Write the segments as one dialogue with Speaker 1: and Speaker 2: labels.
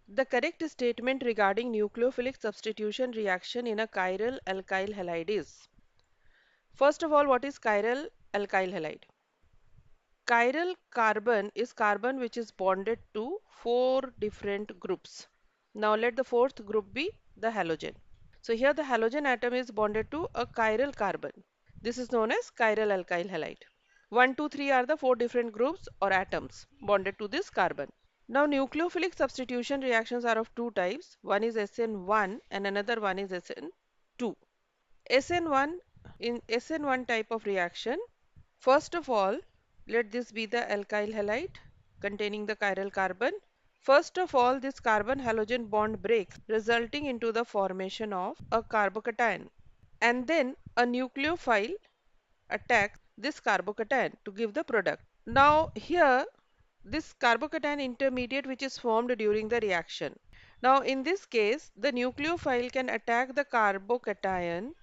Speaker 1: The correct statement regarding nucleophilic substitution reaction in a chiral alkyl halide is, first of all, what is chiral alkyl halide? Chiral carbon is carbon which is bonded to four different groups. Now let the fourth group be the halogen. So here the halogen atom is bonded to a chiral carbon. This is known as chiral alkyl halide. 1, 2, 3 are the four different groups or atoms bonded to this carbon. Now nucleophilic substitution reactions are of two types. One is SN1 and another one is SN2. SN1, in SN1 type of reaction, first of all, let this be the alkyl halide containing the chiral carbon. First of all, this carbon halogen bond breaks, resulting into the formation of a carbocation. And then a nucleophile attacks this carbocation to give the product. Now here, this carbocation intermediate which is formed during the reaction. Now in this case, the nucleophile can attack the carbocation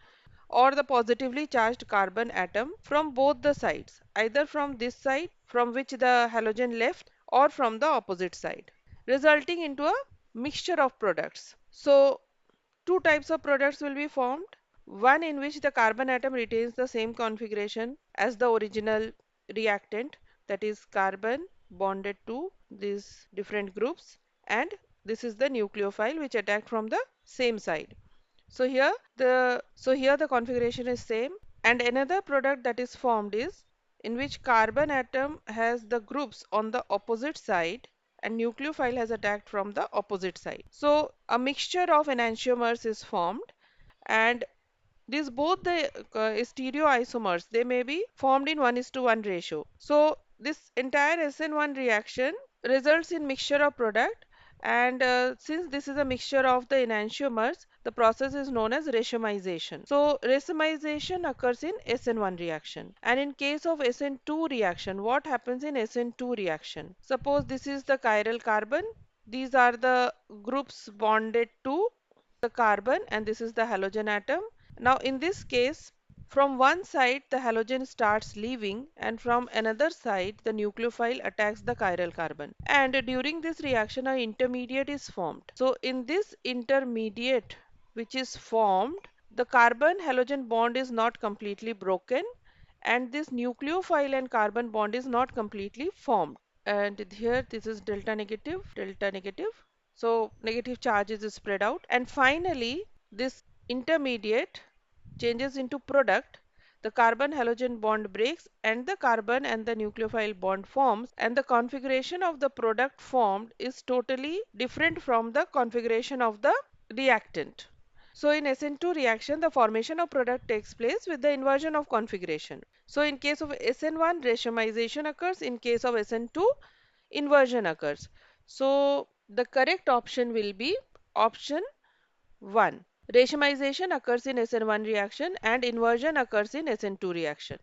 Speaker 1: or the positively charged carbon atom from both the sides, either from this side from which the halogen left or from the opposite side, resulting into a mixture of products. So two types of products will be formed. One in which the carbon atom retains the same configuration as the original reactant, that is carbon bonded to these different groups, and this is the nucleophile which attacked from the same side. So here the configuration is same, and another product that is formed is in which carbon atom has the groups on the opposite side and nucleophile has attacked from the opposite side. So a mixture of enantiomers is formed, and these both the stereoisomers, they may be formed in 1:1 ratio. So this entire SN1 reaction results in mixture of product, and since this is a mixture of the enantiomers, the process is known as racemization. So racemization occurs in SN1 reaction. And in case of SN2 reaction, what happens in SN2 reaction? Suppose this is the chiral carbon. These are the groups bonded to the carbon, and this is the halogen atom. Now in this case, from one side the halogen starts leaving and from another side the nucleophile attacks the chiral carbon, and during this reaction an intermediate is formed. So in this intermediate which is formed, the carbon halogen bond is not completely broken, and this nucleophile and carbon bond is not completely formed. And here this is delta negative, delta negative. So negative charge is spread out, and finally this intermediate changes into product. The carbon halogen bond breaks and the carbon and the nucleophile bond forms, and the configuration of the product formed is totally different from the configuration of the reactant. So in SN2 reaction, the formation of product takes place with the inversion of configuration. So in case of SN1, racemization occurs. In case of SN2, inversion occurs. So the correct option will be option 1. Racemization occurs in SN1 reaction and inversion occurs in SN2 reaction.